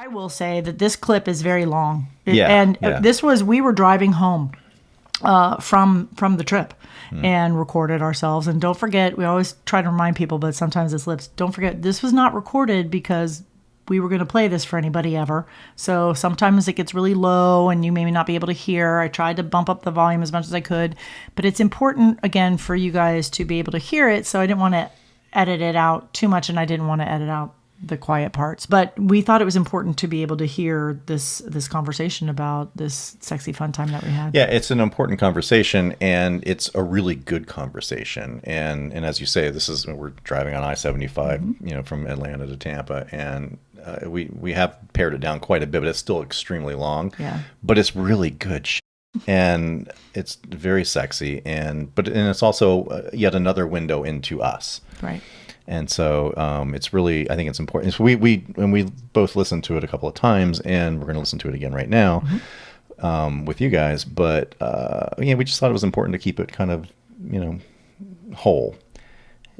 I will say that this clip is very long. Yeah. We were driving home from the trip and recorded ourselves. And don't forget, we always try to remind people, but sometimes it slips. Don't forget, this was not recorded because we were going to play this for anybody ever. So sometimes it gets really low and you may not be able to hear. I tried to bump up the volume as much as I could, but it's important, again, for you guys to be able to hear it. So I didn't want to edit it out too much, and I didn't want to edit out the quiet parts. But we thought it was important to be able to hear this conversation about this sexy fun time that we had. Yeah, it's an important conversation, and it's a really good conversation. And as you say, we're driving on I-75, from Atlanta to Tampa, and we have pared it down quite a bit, but it's still extremely long. Yeah. But it's really good shit. And it's very sexy, and it's also yet another window into us. Right. And so it's really, I think it's important. So we both listened to it a couple of times, and we're going to listen to it again right now with you guys. But we just thought it was important to keep it kind of, whole.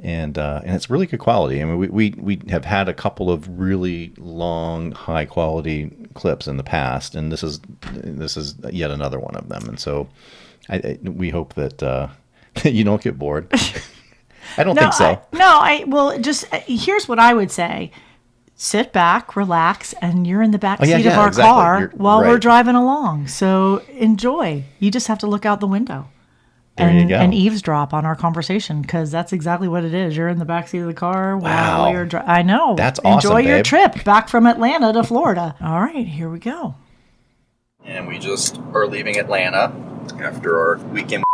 And it's really good quality. I mean, we have had a couple of really long, high quality clips in the past, and this is yet another one of them. And so we hope that you don't get bored. I don't think so. Here's what I would say. Sit back, relax, and you're in the back seat of our car while we're driving along. So enjoy. You just have to look out the window and eavesdrop on our conversation, because that's exactly what it is. You're in the back seat of the car while you're driving. I know. That's awesome, Enjoy your babe. trip back from Atlanta to Florida. All right, here we go. And we just are leaving Atlanta after our weekend.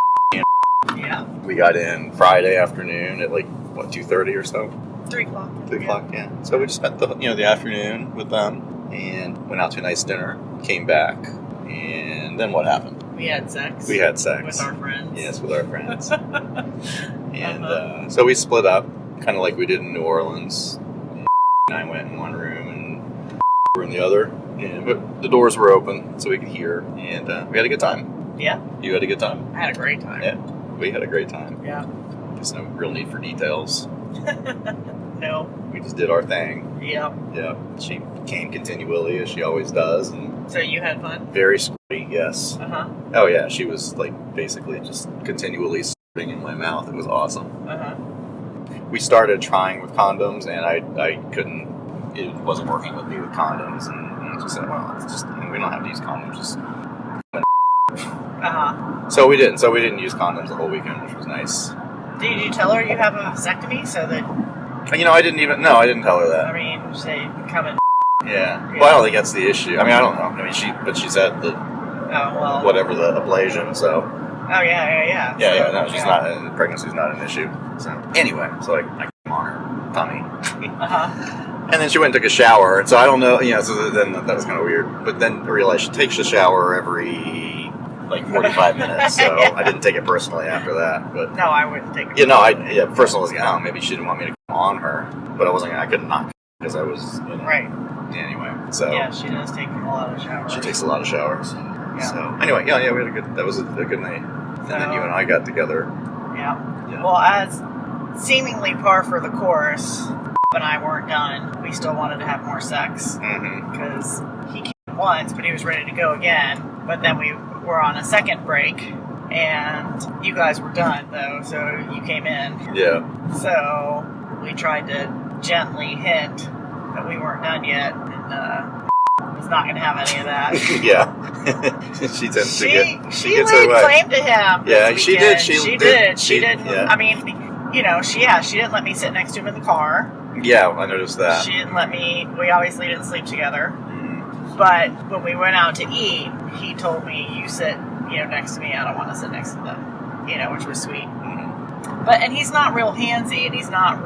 Yeah. We got in Friday afternoon at 2:30 or so. 3 o'clock. 3 o'clock, yeah. So we just spent the afternoon with them and went out to a nice dinner, came back, and then what happened? We had sex. With our friends. Yes, with our friends. And so we split up, kind of like we did in New Orleans. And I went in one room and were in the other. But the doors were open so we could hear, and we had a good time. Yeah. You had a good time? I had a great time. Yeah, we had a great time. Yeah. There's no real need for details. No. We just did our thing. Yeah. Yeah. She came continually, as she always does. And so you had fun? Very squirty, yes. Uh-huh. Oh, yeah. She was, basically just continually squirting in my mouth. It was awesome. Uh-huh. We started trying with condoms, and I couldn't. It wasn't working with me with condoms. And she said, well, it's just, we don't have to use condoms. Just uh-huh. So we didn't. So we didn't use condoms the whole weekend, which was nice. Did you tell her you have a vasectomy so that... I didn't tell her that. I mean, say, come and... Yeah. Well, I don't think that's the issue. I don't know. I mean, she's had the... Oh, well... Whatever, the ablation, so... Oh, yeah. Yeah, no, she's not... Pregnancy's not an issue. So, anyway, so I came on her tummy. Uh-huh. And then she went and took a shower, and so I don't know, so then that was kind of weird. But then I realized she takes a shower every... 45 minutes, so yeah. I didn't take it personally after that. But no, I wouldn't take it. Personally, maybe she didn't want me to come on her, but I couldn't not because I was right. Anyway, so yeah, she does take a lot of showers. She takes a lot of showers. Yeah. So anyway, we had a good. That was a good night. And then you and I got together. Yeah. Well, as seemingly par for the course, and I weren't done. We still wanted to have more sex because he came once, but he was ready to go again. But then we were on a second break, and you guys were done, though, so you came in. Yeah. So we tried to gently hint that we weren't done yet, and was not going to have any of that. Yeah. She tends to get... She laid claim to him. Yeah, she did. She did. Yeah. I mean, she didn't let me sit next to him in the car. Yeah, I noticed that. She didn't let me... We obviously didn't sleep together. But when we went out to eat, he told me, you sit, next to me. I don't want to sit next to them, which was sweet. Mm-hmm. And he's not real handsy, and he's not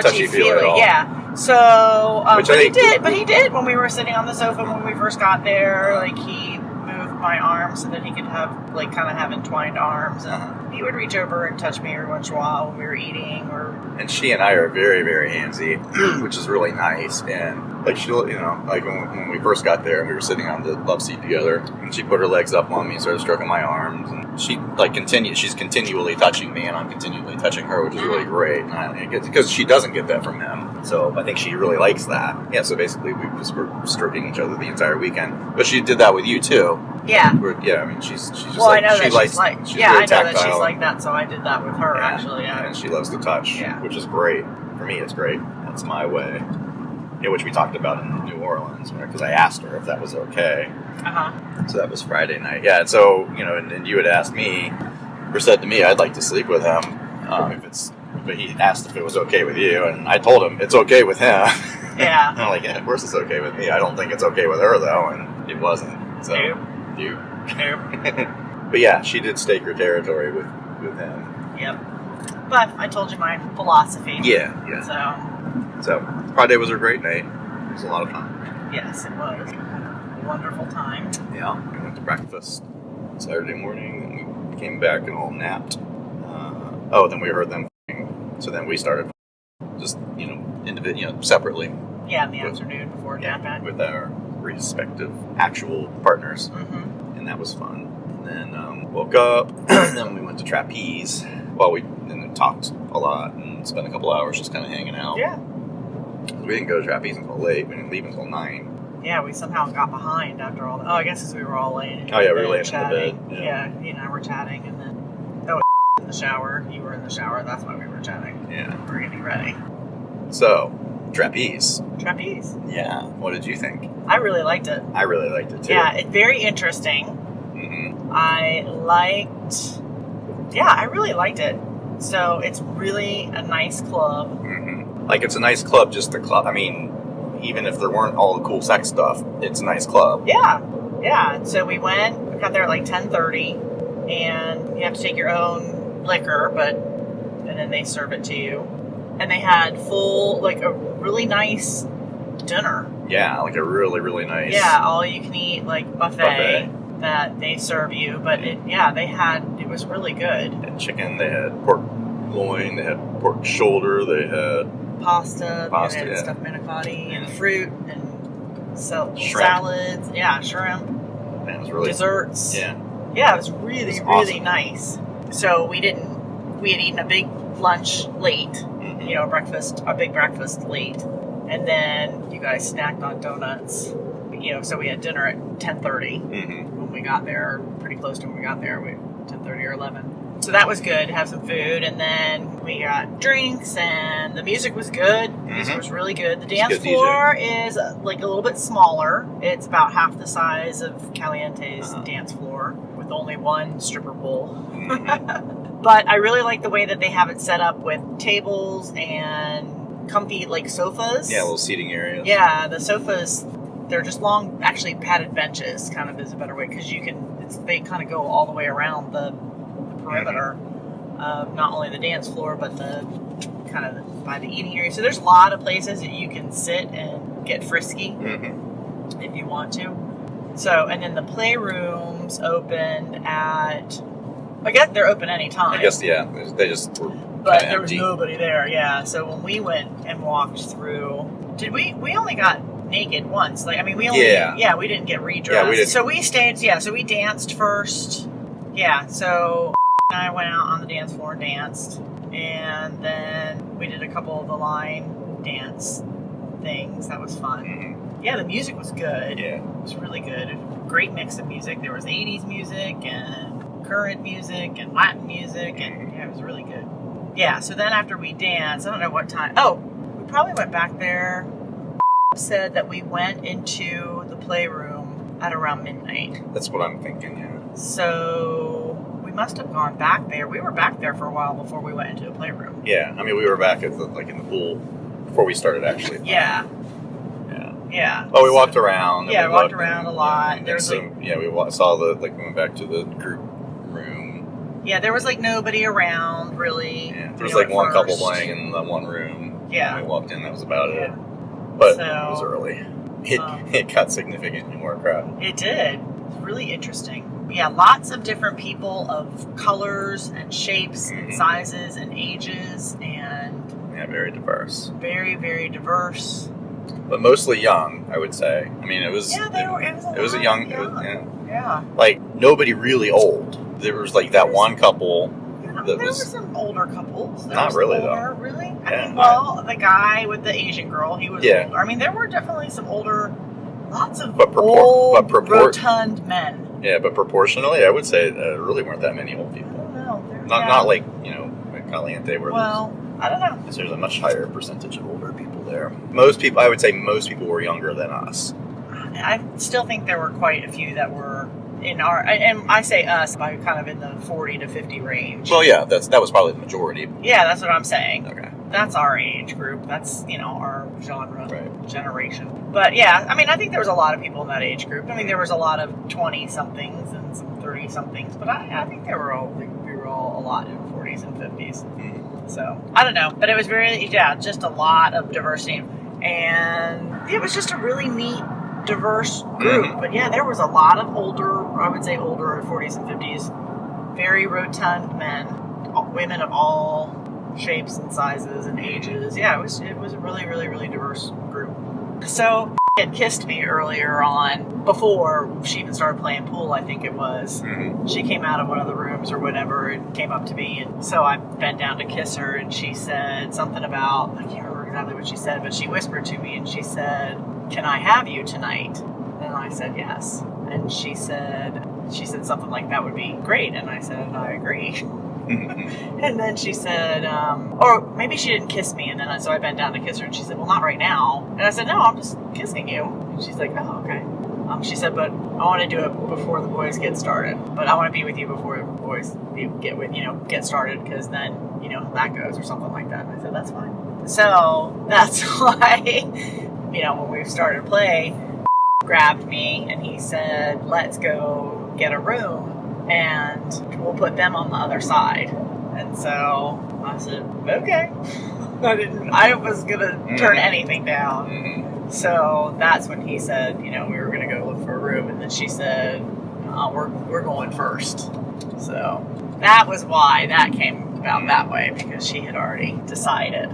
touchy-feely at all. Yeah. So, but he did when we were sitting on the sofa when we first got there. He moved my arm so that he could have, kind of have entwined arms. And he would reach over and touch me every once in a while when we were eating. And she and I are very, very handsy, which is really nice. And like she'll, you know, like when we first got there and we were sitting on the love seat together, and she put her legs up on me, started stroking my arms, and she like she's continually touching me, and I'm continually touching her, which is really great, because she doesn't get that from him. So I think she really likes that. Yeah. So basically, we just were stroking each other the entire weekend. But she did that with you too. Yeah. I mean, she's just well, like, I know that likes, she's like, she's yeah, I know tactile. that she's like that, so I did that with her, actually, yeah. And she loves to touch, which is great. For me, it's great. That's my way. Yeah, which we talked about in New Orleans, because I asked her if that was okay. Uh-huh. So that was Friday night. Yeah, and so, you know, and you had asked me, or said to me, I'd like to sleep with him, but he asked if it was okay with you, and I told him it's okay with him. Yeah. I'm like, yeah, of course it's okay with me. I don't think it's okay with her, though, and it wasn't. So, Nope. But yeah, she did stake her territory with him. Yep. But I told you my philosophy. Yeah. So Friday was a great night. It was a lot of fun. Yes, it was. A wonderful time. Yeah. We went to breakfast Saturday morning, and we came back and all napped. Then we heard them. So then we started just, you know, separately. Yeah, in the afternoon before nap back. With our respective actual partners. Mm-hmm. And that was fun. And then woke up, and then we went to Trapeze. Well, we talked a lot and spent a couple hours just kind of hanging out. Yeah. We didn't go to Trapeze until late. We didn't leave until 9. Yeah, we somehow got behind after all. I guess because we were all laying. Oh yeah, we were laying chatting. in the bed. Yeah, you and I were chatting, and then in the shower. You were in the shower. That's why we were chatting. Yeah, we were getting ready. So, Trapeze. Yeah. What did you think? I really liked it. I really liked it too. Yeah, it's very interesting. Mm-hmm. I really liked it. So it's really a nice club. Mm-hmm. Like, it's a nice club, just the club. I mean, even if there weren't all the cool sex stuff, it's a nice club. Yeah. So we got there at like 10:30, and you have to take your own liquor, and then they serve it to you. And they had a really nice dinner. Yeah, like a really, really nice. Yeah, all you can eat, like, buffet. That they serve you, but it was really good. They had chicken, they had pork loin, they had pork shoulder, they had pasta, they had stuffed manicotti, and fruit, and salads, shrimp, and it was really desserts. Yeah, it was really, really nice. So we had eaten a big lunch late, mm-hmm. a big breakfast late, and then you guys snacked on donuts. So we had dinner at 10:30. Mm-hmm. When we got there, pretty close to when we got there, 10:30 or 11. So that was good, have some food, and then we got drinks, and the music was good. The music was really good. The dance floor is like a little bit smaller. It's about half the size of Caliente's dance floor, with only one stripper pole. Mm-hmm. But I really like the way that they have it set up with tables and comfy, like, sofas. Yeah, little seating areas. Yeah, the sofas, they're just long, actually padded benches, kind of is a better way, because they kind of go all the way around the perimeter of not only the dance floor, but the kind of by the eating area. So there's a lot of places that you can sit and get frisky if you want to. So, and then the playrooms opened at, I guess they're open anytime. I guess, yeah, they just were but there empty. was nobody there, yeah. So when we went and walked through, we only got naked once. Like, I mean, we didn't get redressed. Yeah, we didn't. So we stayed, so we danced first. Yeah, so I went out on the dance floor and danced. And then we did a couple of the line dance things. That was fun. Mm-hmm. Yeah, the music was good. Yeah. It was really good. Great mix of music. There was 80s music and current music and Latin music. And yeah, it was really good. Yeah, so then after we danced, I don't know what time. Oh, we probably went back there. Said that we went into the playroom at around midnight. That's what I'm thinking, yeah. So we must have gone back there. We were back there for a while before we went into the playroom. Yeah, I mean, we were back at in the pool before we started actually. Yeah. Oh, we walked around. Yeah, we walked around a lot. We saw we went back to the group room. Yeah, there was nobody around really. Yeah, there was one couple playing in that one room. Yeah. When we walked in, that was about it. But it was early. It got significantly more crowded. It did. It was really interesting. Yeah, lots of different people of colors and shapes and sizes and ages, and yeah, very diverse. Very, very diverse. but mostly young, I would say. I mean, it was it was a young. Yeah. Like nobody really old. There was like that one couple. There were some older couples. Not really, though. Really? Yeah, I mean, well, the guy with the Asian girl, he was older. I mean, there were definitely some older, lots of old, rotund men. Yeah, but proportionally, I would say there really weren't that many old people. I don't know. Not like, like Caliente, where I don't know. there's a much higher percentage of older people there. I would say most people were younger than us. I still think there were quite a few that were in our, and I say us by kind of in the 40 to 50 range. Well, yeah, that was probably the majority. Yeah, that's what I'm saying. Okay. That's our age group. That's, our genre, Right. generation. But yeah, I mean, I think there was a lot of people in that age group. I mean, there was a lot of 20-somethings and some 30-somethings, but I think we were all a lot in 40s and 50s. Mm. So, I don't know. But it was just a lot of diversity. And it was just a really neat, diverse group. Mm-hmm. But yeah, there was a lot of older 40s and 50s, very rotund men, women of all shapes and sizes and ages. Yeah, it was a really, really, really diverse group. So she had kissed me earlier on, before she even started playing pool, I think it was. Mm-hmm. She came out of one of the rooms or whatever and came up to me, and so I bent down to kiss her, and she said something about, I can't remember exactly what she said, but she whispered to me and she said, "Can I have you tonight?" And I said yes. And she said something like, "That would be great." And I said, "I agree." And then she said, or maybe she didn't kiss me, and then so I bent down to kiss her, and she said, "Well, not right now." And I said, "No, I'm just kissing you." And she's like, "Oh, okay." She said, "But I want to do it before the boys get started. But I want to be with you before the boys get started, because then, that goes," or something like that. And I said, "That's fine." So that's why, when we started to play, grabbed me and he said, "Let's go get a room and we'll put them on the other side." And so I said, "Okay." I was gonna turn anything down. Mm-hmm. So that's when he said, we were gonna go look for a room, and then she said, we're going first. So that was why that came about that way, because she had already decided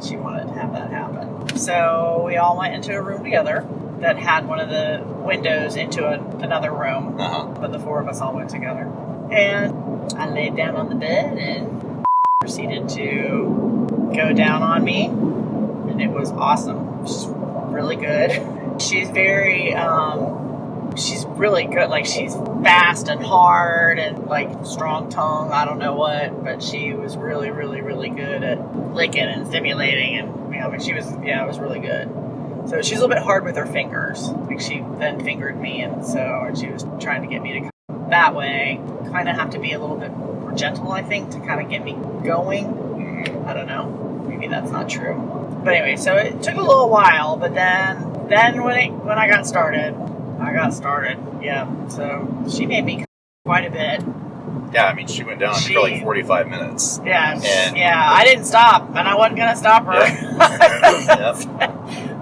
she wanted to have that happen. So we all went into a room together that had one of the windows into another room, but the four of us all went together. And I laid down on the bed and proceeded to go down on me, and it was awesome. She's really good. She's very, she's really good. Like, she's fast and hard and like strong tongue. I don't know what, but she was really, really, really good at licking and stimulating, and it was really good. So she's a little bit hard with her fingers. Like, she then fingered me, and she was trying to get me to come that way. Kind of have to be a little bit more gentle, I think, to kind of get me going. I don't know. Maybe that's not true. But anyway, so it took a little while, but then when I got started, yeah. So she made me quite a bit. Yeah, I mean, she went down for like 45 minutes. Yeah, I didn't stop, and I wasn't going to stop her. Yep.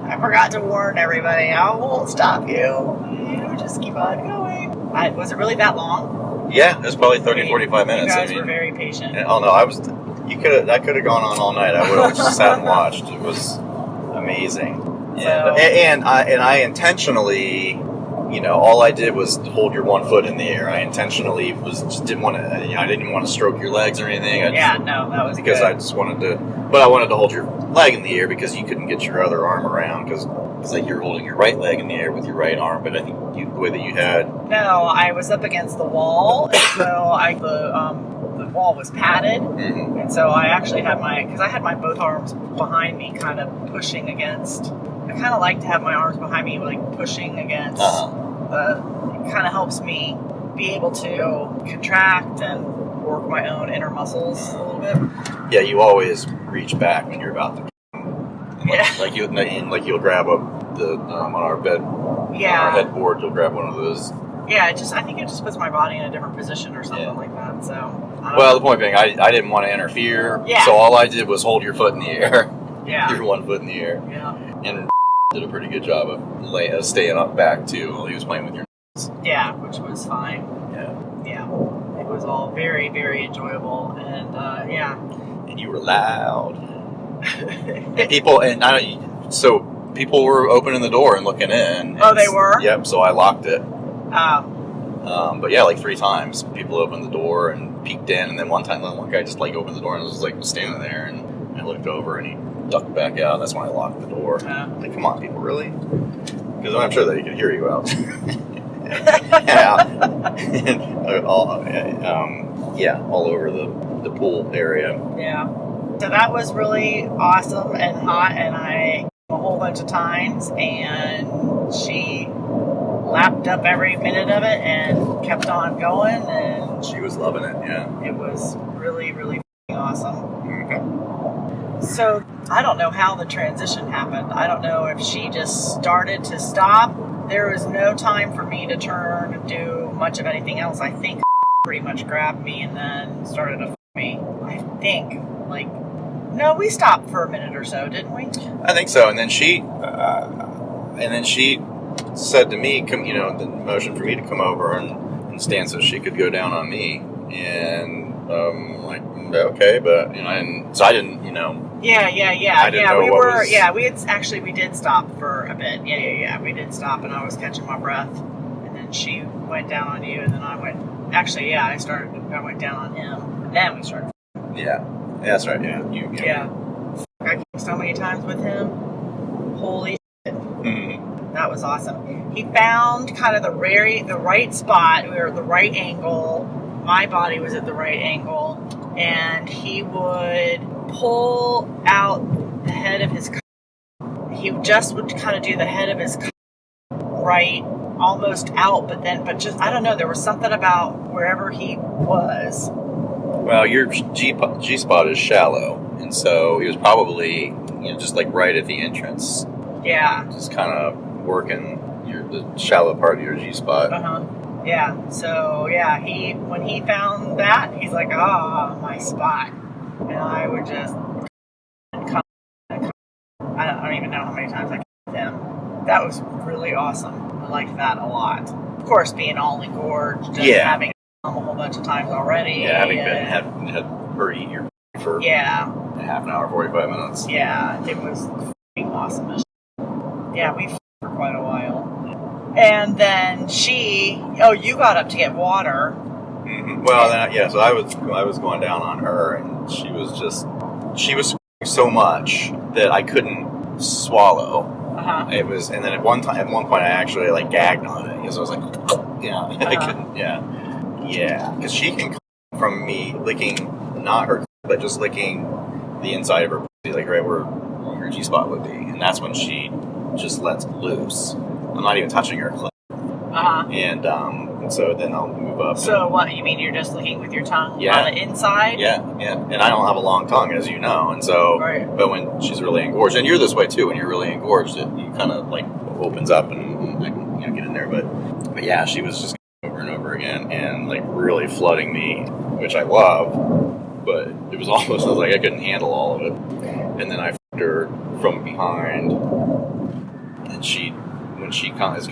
I forgot to warn everybody, I won't stop you. You just keep on going. Was it really that long? Yeah, it was probably 30, 45 minutes. You guys were very patient. Oh no, that could have gone on all night. I would have just sat and watched. It was amazing. And I intentionally, all I did was hold your one foot in the air. I intentionally didn't want to, I didn't want to stroke your legs or anything. That was because good. I just wanted to hold your leg in the air, because you couldn't get your other arm around, because it's like you're holding your right leg in the air with your right arm. But I think the way that you had. No, I was up against the wall, and so the wall was padded, and so I actually had because I had my both arms behind me, kind of pushing against. I kind of like to have my arms behind me, like pushing against. It kind of helps me be able to contract and work my own inner muscles a little bit. Yeah, you always reach back when you're about to. Like you'll grab on our bed. Yeah. On our headboard, you'll grab one of those. Yeah, I think it just puts my body in a different position or something like that. So. The point being, I didn't want to interfere. Yeah. So all I did was hold your foot in the air. Yeah. Your one foot in the air. Yeah. And did a pretty good job of staying up back too while he was playing with your. Yeah, which was fine. Yeah. It was all very, very enjoyable, and And you were loud. And people, so people were opening the door and looking in. Oh, they were? Yep, so I locked it. Oh. But yeah, like 3 times people opened the door and peeked in, and then one time one guy just like opened the door and was like standing there, and I looked over and he ducked back out. That's when I locked the door. Like, come on, people, really? Because I'm sure that he could hear you out. all over the pool area. Yeah. So that was really awesome and hot, and I came a whole bunch of times, and she lapped up every minute of it and kept on going, and she was loving it. Yeah, it was really, really awesome. Okay. So I don't know how the transition happened. I don't know if she just started to stop. There was no time for me to turn and do much of anything else. I think pretty much grabbed me and then started to me. I think, like, no, we stopped for a minute or so, didn't we? I think so. And then she said to me, "Come," the motion for me to come over and stand so she could go down on me. And like, okay, but so I didn't, Yeah. I didn't know we what were. was... Yeah, we did stop for a bit. Yeah. We did stop, and I was catching my breath, and then she went down on you, and then I went. Actually, yeah, I went down on him, and then we started. Yeah, that's right. Yeah, Yeah. I came so many times with him. Holy shit. Mm-hmm. That was awesome. He found kind of the right spot. We were at the right angle. My body was at the right angle. And he would pull out the head of his cock. He just would kind of do the head of his cock right, almost out, but just, I don't know, there was something about wherever he was. Well, your G spot is shallow, and so he was probably, just like right at the entrance. Yeah. Just kind of working the shallow part of your G spot. Yeah. So yeah, when he found that, he's like, my spot, and I would just come. I don't even know how many times I came with him. That was really awesome. I liked that a lot. Of course, being all engorged and having a whole bunch of times already. Yeah, having had her eat your for half an hour, 45 minutes. Yeah, it was awesome. Yeah, we for quite a while. And then you got up to get water. Mm-hmm. Well, so I was going down on her, and she was squirting so much that I couldn't swallow. It was, and then at one point I actually like gagged on it because I was like, I couldn't, because she can come from me licking not her, but just licking the inside of her pussy, like right where her G spot would be, and that's when she just lets loose. I'm not even touching her clit. And so then I'll move up. So what, you mean you're just licking with your tongue on the inside? Yeah. And I don't have a long tongue, as you know, and so, but when she's really engorged, and you're this way too, when you're really engorged, you kind of like opens up and I can get in there, but yeah, she was just over and over again and like really flooding me, which I love, but it was almost like I couldn't handle all of it. And then I f***ed her from behind, and when she comes,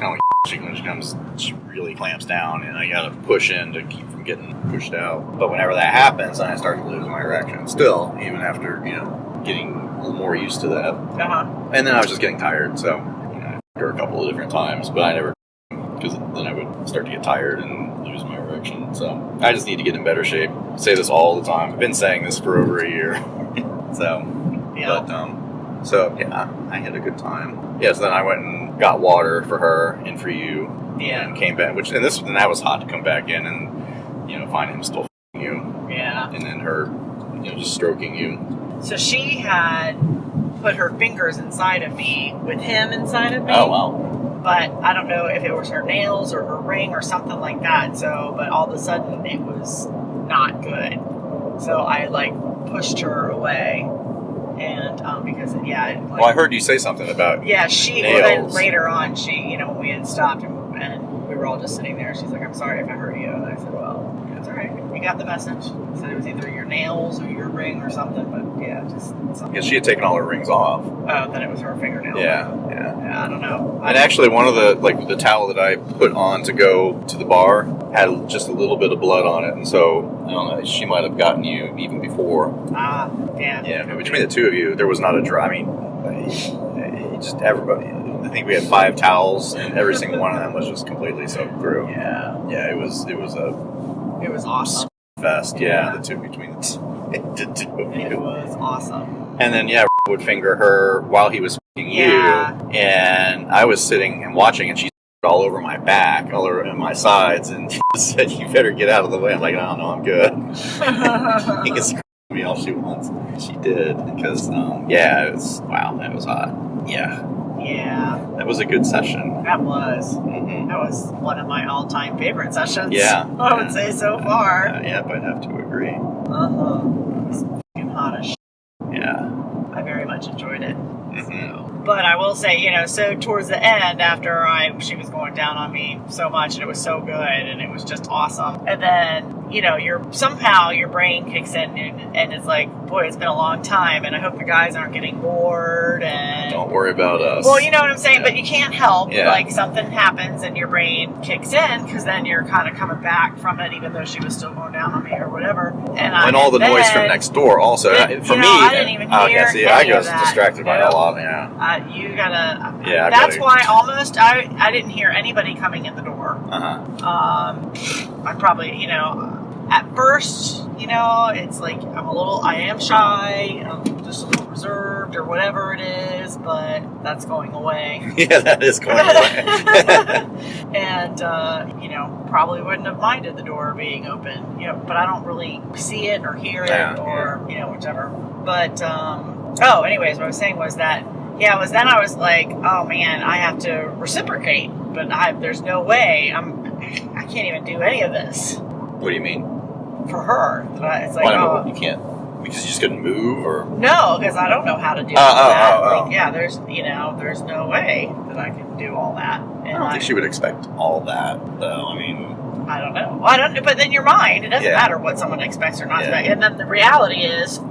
she really clamps down, and I gotta push in to keep from getting pushed out. But whenever that happens, then I start to lose my erection. Still, even after getting a little more used to that. And then I was just getting tired, so I f***ed her a couple of different times, but I never, because then I would start to get tired and lose my erection. So I just need to get in better shape. I say this all the time. I've been saying this for over a year. So I had a good time. So then I went and got water for her and for you. And came back, and that was hot to come back in and find him still f***ing you. Yeah. And then her just stroking you. So she had put her fingers inside of me with him inside of me. Oh wow. But I don't know if it was her nails or her ring or something like that. So, but all of a sudden it was not good. So I pushed her away. And because I heard you say something about nails. Well, then later on we had stopped and we were all just sitting there. She's like, "I'm sorry if I hurt you," and I said, "Well, it's all right. You got the message." She said it was either your nails or your ring or something, but just something. Because she had taken all her rings off. Oh, then it was her fingernail. Yeah, I don't know. And actually, one of the towel that I put on to go to the bar had just a little bit of blood on it, and so I don't know. She might have gotten you even before. Yeah. Yeah. Between the two of you, there was not a dry. I mean, just everybody. I think we had 5 towels, and every single one of them was just completely soaked through. Yeah. Yeah, it was awesome. fest. Yeah, the two between the two. It was awesome. And then would finger her while he was fingering you, and I was sitting and watching, and she all over my back, all over my sides, and she said, "You better get out of the way." I'm like, "I don't know, I'm good." He can scream at me all she wants. She did, because it was that was hot. Yeah, that was a good session. That was one of my all-time favorite sessions. Yeah, I would say so far. Yeah, I'd have to agree. It was fucking hot as shit. Yeah, I very much enjoyed it. Mm-hmm. But I will say, so towards the end, after she was going down on me so much, and it was so good, and it was just awesome. And then, somehow your brain kicks in, and it's like, boy, it's been a long time, and I hope the guys aren't getting bored. And don't worry about us. Well, you know what I'm saying, but you can't help. Yeah. Like something happens, and your brain kicks in, because then you're kind of coming back from it, even though she was still going down on me or whatever. And all the noise from next door, also. For me, I didn't even hear. I got distracted by a lot. Yeah. You gotta. Yeah. That's why almost I didn't hear anybody coming in the door. I probably at first it's like I am shy, I'm just a little reserved or whatever it is, but that's going away. Yeah, that is going away. And probably wouldn't have minded the door being open, but I don't really see it or hear it or whichever. But anyways, what I was saying was that. Yeah, then I was like, oh man, I have to reciprocate, but there's no way I can't even do any of this. What do you mean? For her, it's like, you can't because you just couldn't move, or no, because I don't know how to do that. There's there's no way that I can do all that. And I don't think she would expect all that, though. I mean, I don't know. I don't. But then your mind, it doesn't matter what someone expects or not expect. And then the reality is,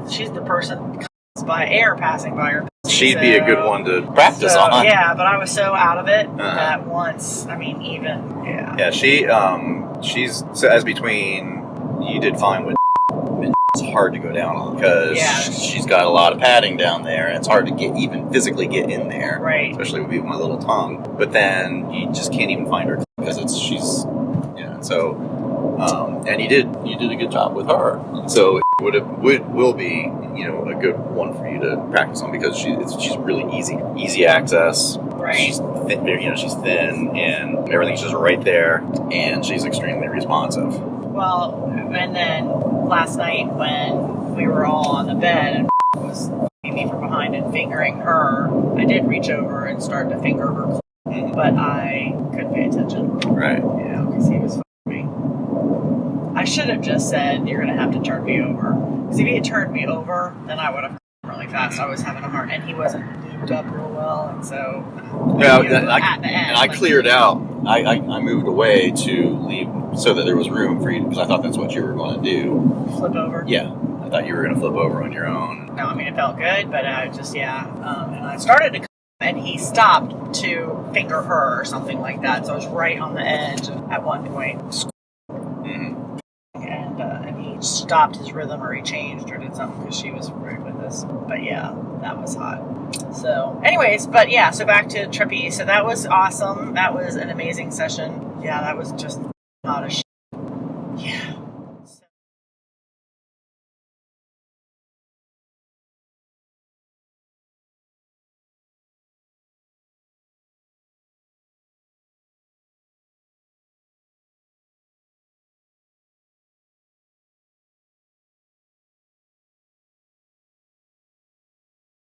she's the person by air passing by her. She'd be a good one to practice on. Yeah, but I was so out of it that once, Yeah, she's as between, you did fine with and it's hard to go down on because she's got a lot of padding down there, and it's hard to even physically get in there. Right. Especially with my little tongue. But then you just can't even find her because so and you did a good job with her. So it will be a good one for you to practice on because she's really easy access. Right. She's thin, she's thin, and everything's just right there, and she's extremely responsive. Well, and then last night when we were all on the bed and was me from behind and fingering her, I did reach over and start to finger her, but I couldn't pay attention. Right. Because he was me. I should have just said, "You're going to have to turn me over." Because if he had turned me over, then I would have really fast. I was having a heart, and he wasn't lubed up real well, and so at the end, I cleared out. I moved away to leave so that there was room for you because I thought that's what you were going to do. Flip over. Yeah, I thought you were going to flip over on your own. No, it felt good, but and I started to. And he stopped to finger her or something like that. So I was right on the edge at one point. And he stopped his rhythm or he changed or did something because she was rude with us. But yeah, that was hot. So anyways, so back to trapeze. So that was awesome. That was an amazing session. Yeah, that was just hot as shit.